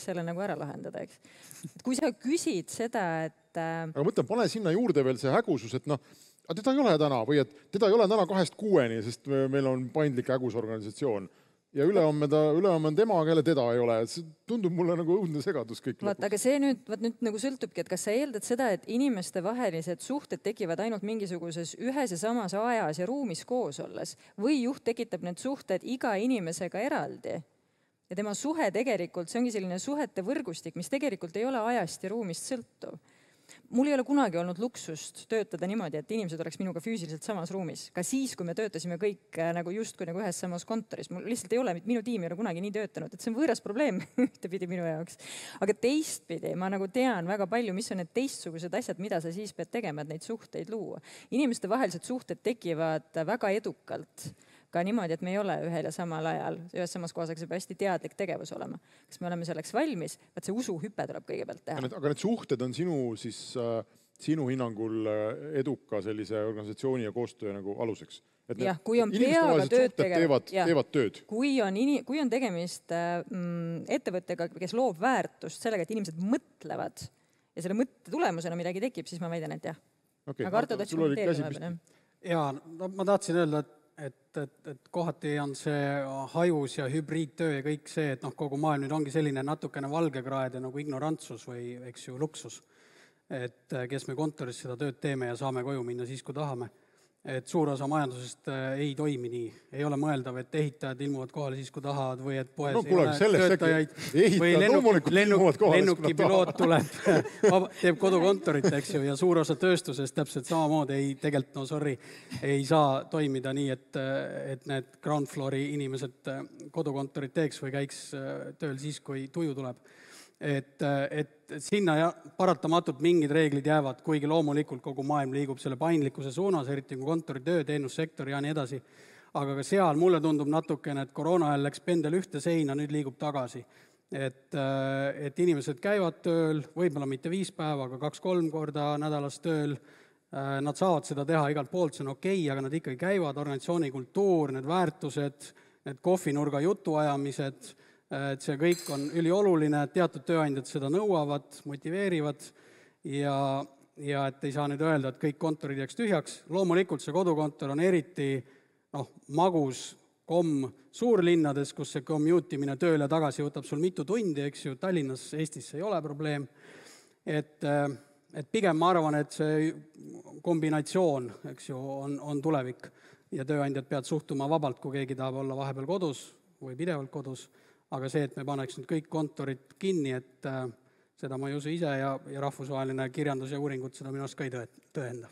selle nagu ära lahendada, eks. Et kui sa küsid seda, et... Aga mõtlen, pane sinna juurde veel see hägusus, et teda ei ole täna või et teda ei ole täna 2-6, sest meil on paindlik hägusorganisatsioon. Ja ülehomme on tema, kelle teda ei ole. See tundub mulle nagu õudne segadus kõik. Aga see nüüd nagu sõltubki, et kas sa eeldad seda, et inimeste vahelised suhted tekivad ainult mingisuguses ühes ja samas ajas ja ruumis koos olles või juht tekitab need suhted iga inimesega eraldi. Ja tema suhe tegelikult, see ongi selline suhete võrgustik, mis tegelikult ei ole ajast ja ruumist sõltuv. Mul ei ole kunagi olnud luksust töötada niimoodi, et inimesed oleks minuga füüsiliselt samas ruumis. Ka siis, kui me töötasime kõik nagu justkui nagu ühes samas kontoris. Mul lihtsalt ei ole, minu tiim ei ole kunagi nii töötanud, et see on võõras probleem ühtepidi minu jaoks. Aga teistpidi ma nagu tean väga palju, mis on need teistsugused asjad, mida sa siis pead tegema, et neid suhteid luua. Inimeste vahelised suhted tekivad väga edukalt. Ka niimoodi, et me ei ole ühel ja samal ajal ühes samas kohas, aga see peab hästi teadlik tegevus olema. Kas me oleme selleks valmis? Vaat see usuhüpe tuleb kõigepealt teha. Aga need suhted on sinu hinnangul eduka sellise organisatsiooni ja koostöö nagu aluseks? Jah, kui on peaga tööd teevad tööd. Kui on tegemist ettevõttega, kes loob väärtust sellega, et inimesed mõtlevad ja selle mõtte tulemusena midagi tekib, siis ma väidan, et jah. Aga Arto tahtis kommenteerida. Jaa, ma tahtsin öelda, et kohati on see hajus ja hübriidtöö ja kõik see, et kogu maailm nüüd ongi selline natukene valgekraed ja nagu ignorantsus või eks ju luksus. et kes me kontoris seda tööd teeme ja saame koju minna siis, kui tahame. Et suur osa majandusest ei toimi nii. Ei ole mõeldav, et ehitajad ilmuvad kohale siis, kui tahavad või et poes ei ole töötajaid või lennuki piloot tuleb, teeb kodukontorit, eks ju, ja suur osa tööstusest täpselt samamoodi ei saa toimida nii, et need ground floori inimesed kodukontorit teeks või käiks tööl siis, kui tuju tuleb. Et sinna paratamatult mingid reeglid jäävad, kuigi loomulikult kogu maailm liigub selle paindlikkuse suunas, eriti kui kontoritöö, teenussektor ja nii edasi. Aga ka seal mulle tundub natukene, et koroona ajal läks pendel ühte seina, nüüd liigub tagasi. Et inimesed käivad tööl, võib-olla mitte 5 päeva, aga 2-3 korda nädalas tööl. Nad saavad seda teha igalt poolt, see on okei, aga nad ikkagi käivad, organisatsiooni kultuur, need väärtused, need kohvinurga jutuajamised, et see kõik on ülioluline, teatud tööandjad seda nõuavad, motiveerivad ja et ei saa nüüd öelda, et kõik kontorid jääks tühjaks. Loomulikult see kodukontor on eriti magus suurlinnades, kus see commute'imine tööle tagasi võtab sul mitu tundi, eks ju, Tallinnas, Eestis ei ole probleem. Et pigem ma arvan, et see kombinatsioon, eks ju, on tulevik ja tööandjad peavad suhtuma vabalt, kui keegi tahab olla vahepeal kodus või pidevalt kodus. Aga see, et me paneks nüüd kõik kontorid kinni, et seda ma ei usu ise ja rahvusvaheline kirjandus ja uuringud seda minu arust ka ei tõenda.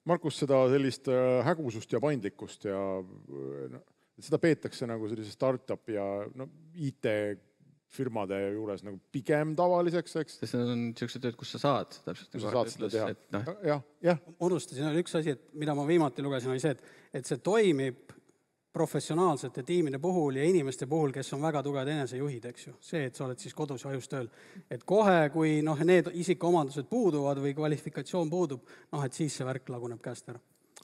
Markus, seda sellist hägusust ja paindlikkust ja seda peetakse nagu sellise startup ja IT-firmade juures nagu pigem tavaliseks, eks? Sest need on sellised tööd, kus sa saad täpselt. Kus sa saad seda teha. Jah. Unustasin üks asi, mida ma viimati lugesin, oli see, et see toimib professionaalsete tiimide puhul ja inimeste puhul, kes on väga tugevad enesejuhid, eks ju. See, et sa oled siis kodus ja ajus tööl. Et kohe, kui need isikuomandused puuduvad või kvalifikatsioon puudub, et siis see värk laguneb käest ära.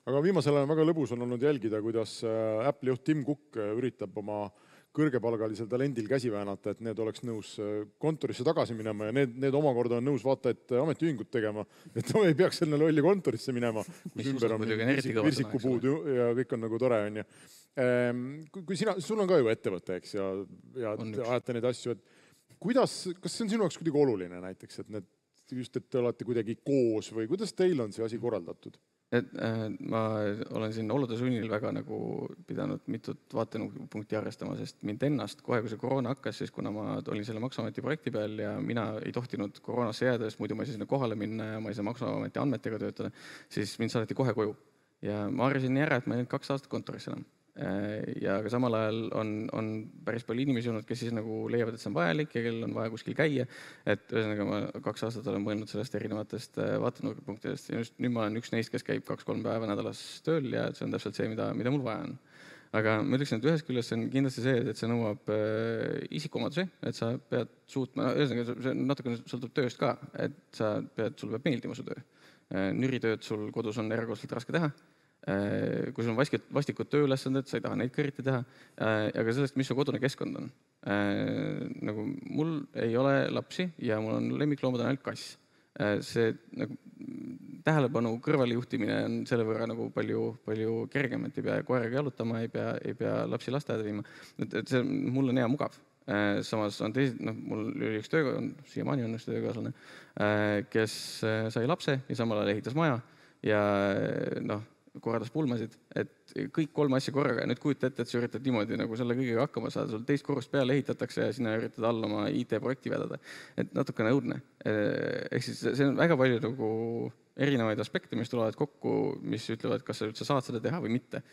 Aga viimasel ajal väga lõbus on olnud jälgida, kuidas Apple juht Tim Cook üritab oma kõrgepalgalisel talendil käsi väänata, et need oleks nõus kontorisse tagasi minema ja need omakorda on nõus vaata, et ametiühingut tegema, et ei peaks selle lolli kontorisse minema, kus ümber on virsikupuud ja kõik on nagu tore. Kui sul on ka ju ettevõte, eks, ja ajate neid asju, et kas see on sinu jaoks kuidagi oluline näiteks, et just, et te olete kuidagi koos või kuidas teil on see asi korraldatud? Ma olen siin olude sunnil väga nagu pidanud mitut vaatepunkti arvestama, sest mind ennast kohe, kui see koroona hakkas, siis kuna ma olin selle Maksuameti projekti peal ja mina ei tohtinud koroonasse jääda, sest muidu ma ei saa sinna kohale minna ja ma ei saa Maksuameti andmetega töötada, siis mind saadeti kohe koju. Ja ma arvasin nii ära, et ma ei 2 aastat kontoris enam. Ja ka samal ajal on päris palju inimesi olnud, kes siis nagu leiavad, et see on vajalik ja kellel on vaja kuskil käia. Et ühesõnaga ma 2 aastat olen mõelnud sellest erinevatest vaatenurgapunktidest ja just nüüd ma olen üks neist, kes käib 2-3 päeva nädalas tööl ja see on täpselt see, mida mul vaja on. Aga ma ütleksin, et ühest küljest see on kindlasti see, et see nõuab isikuomadusi, et sa pead suutma, ühesõnaga see natuke sõltub tööst ka, et sul peab meeldima su töö. Nüritööd sul kodus on erakordselt raske teha. Kui sul on vastikud tööülesanded, sa ei taha neid kõriti teha, aga sellest, mis su kodune keskkond on. Nagu mul ei ole lapsi ja mul on lemmikloomad ainult kass. See nagu, tähelepanu kõrvale juhtimine on selle võrra nagu palju kergem, et ei pea koeraga jalutama, ei pea lapsi lasteaeda viima. Et see mul on hea mugav. Samas on teised, mul oli üks siiamaani on üks töökaaslane, kes sai lapse ja samal ajal ehitas maja ja korradas pulmasid, et kõik 3 asja korraga. Nüüd kujuta ette, et sa üritad niimoodi nagu selle kõigega hakkama saada, sul 2 korrust peale ehitatakse ja sina üritad all oma IT-projekti vedada. Et natukene õudne. Ehk siis see on väga palju nagu erinevaid aspekte, mis tulevad kokku, mis ütlevad, kas sa üldse saad seda teha või mitte.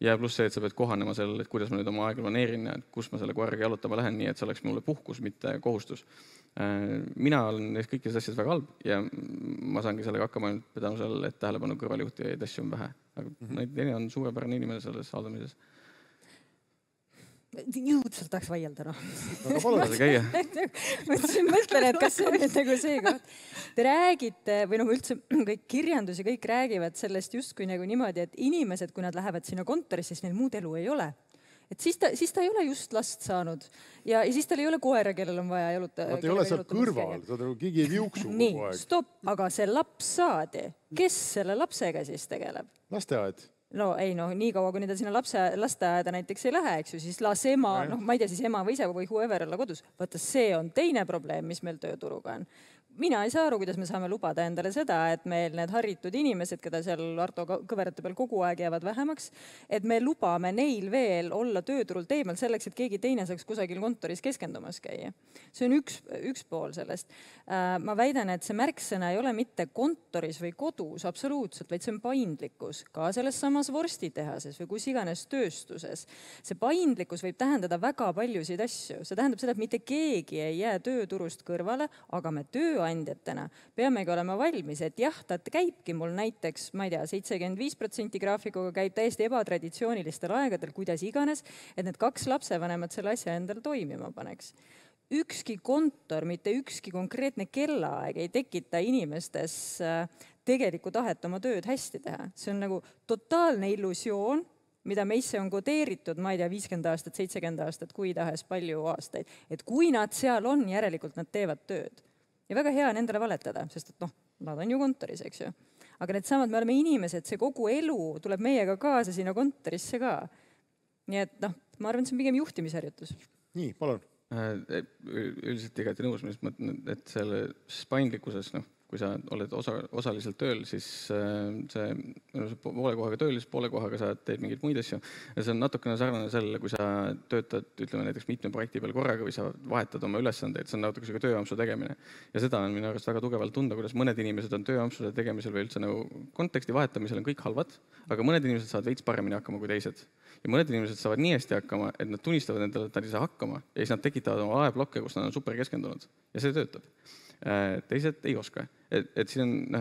Ja pluss see, et sa pead kohanema sellele, et kuidas ma nüüd oma aega planeerin ja kus ma selle koeraga jalutama lähen nii, et see oleks mulle puhkus, mitte kohustus. Mina olen neist kõikides asjades väga halb ja ma saangi sellega hakkama ainult tänu sellele, et tähelepanu kõrvaljuhtijaid asju on vähe. Aga neid on suurepärane inimene selles haldamises. Jõudselt tahaks vaielda, Aga palun käia. Mõtlen, et kas see on nagu see koht. Te räägite, või üldse kõik kirjandus ja kõik räägivad sellest justkui nagu niimoodi, et inimesed, kui nad lähevad sinna kontorisse, siis neil muud elu ei ole. Et siis ta ei ole just last saanud ja siis tal ei ole koera, kellel on vaja jalutada. Nad ei ole seal kõrval, keegi ei viuksu kogu aeg. Nii, stopp, aga see laps saadi. Kes selle lapsega siis tegeleb? Lasteaed. Nii kaua, kui ta sinna lasteaeda näiteks ei lähe, eks ju, siis las ema, ma ei tea, siis ema või ise või whoever olla kodus. Vaata, see on teine probleem, mis meil tööturuga on. mina ei saa aru, kuidas me saame lubada endale seda, et meil need harritud inimesed, keda seal Arto kõverate peal kogu aeg jäävad vähemaks, et me lubame neil veel olla tööturult eemal selleks, et keegi teine saaks kusagil kontoris keskendumas käia. See on üks pool sellest. Ma väidan, et see märksõna ei ole mitte kontoris või kodus absoluutselt, vaid see on paindlikkus ka selles samas vorstitehases või kus iganes tööstuses. See paindlikkus võib tähendada väga paljusid asju. See tähendab seda, et mitte keegi ei jää tööturust kõrvale, aga me tööandjatena peamegi olema valmis, et jah, ta käibki mul näiteks, ma ei tea, 75% graafikuga käib täiesti ebatraditsioonilistel aegadel, kuidas iganes, et need 2 lapsevanemad selle asja endal toimima paneks. Ükski kontor, mitte ükski konkreetne kellaaeg ei tekita inimestes tegelikku tahet oma tööd hästi teha. See on nagu totaalne illusioon, mida meisse on kodeeritud, ma ei tea, 50 aastat, 70 aastat, kui tahes palju aastaid. Et kui nad seal on, järelikult nad teevad tööd. Ja väga hea on endale valetada, sest et nad on ju kontoris, eks ju. Aga need samad, me oleme inimesed, see kogu elu tuleb meiega kaasa sinna kontorisse ka. Nii et ma arvan, et see on pigem juhtimisharjutus. Nii, palun. Üldiselt igati nõus, et selle paindlikkuses, kui sa oled osaliselt tööl, siis poole kohaga tööl, siis poole kohaga sa teed mingeid muid asju. Ja see on natukene sarnane sellele, kui sa töötad, ütleme näiteks mitme projekti peal korraga või sa vahetad oma ülesandeid, see on natuke selline tööampsu tegemine. Ja seda on minu arust väga tugevalt tunda, kuidas mõned inimesed on tööampsude tegemisel või üldse konteksti vahetamisel on kõik halvad, aga mõned inimesed saavad veits paremini hakkama kui teised. Ja mõned inimesed saavad nii hästi hakkama, et nad tunnistavad endale, et nad ei saa hakkama ja siis nad tekitavad oma ajablokke, kus nad on super keskendunud ja see töötab. Teised ei oska. Et siin on,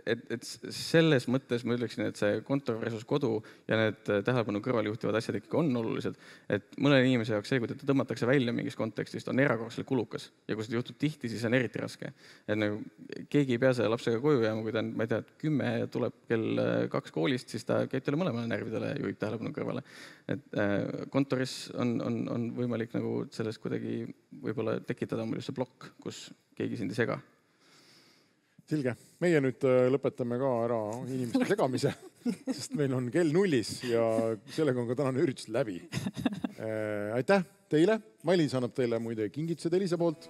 et selles mõttes ma ütleksin, et see kontor versus kodu ja need tähelepanu kõrval juhtivad asjad ikkagi on olulised. Et mõne inimese jaoks see, kui ta tõmmatakse välja mingist kontekstist, on erakordselt kulukas. Ja kui seda juhtub tihti, siis on eriti raske. Et keegi ei pea selle lapsega koju jääma, kui ta on, ma ei tea, 10 ja tuleb kell 2 koolist, siis ta käib teile mõlemale närvidele ja juhib tähelepanu kõrvale. Et kontoris on võimalik sellest kuidagi võib-olla tekitada mul just see plokk, kus keegi sind ei sega. Selge. Meie nüüd lõpetame ka ära inimeste segamise, sest meil on kell 0 ja sellega on ka tänane üritus läbi. Aitäh teile. Mailis annab teile muide kingitused Elisa poolt.